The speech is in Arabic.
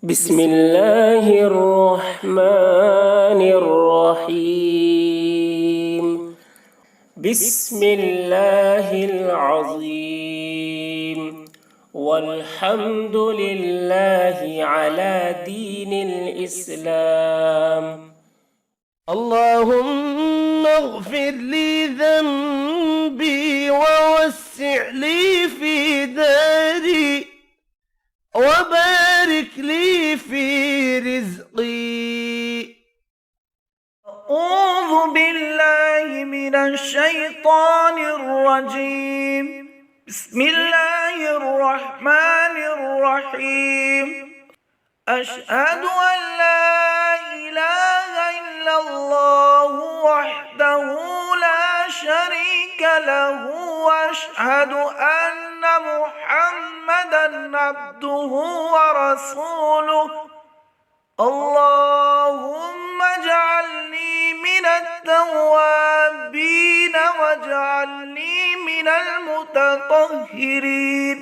بسم الله الرحمن الرحيم. بسم الله العظيم، والحمد لله على دين الإسلام. اللهم اغفر لي ذنبي ووسع لي في داري وبارك لي في رزقي. أعوذ بالله من الشيطان الرجيم. بسم الله الرحمن الرحيم. أشهد أن لا إله إلا الله وحده لا شريك له، وأشهد أن محمدا عبده ورسوله. اللهم اجعلني من التوابين واجعلني من المتطهرين.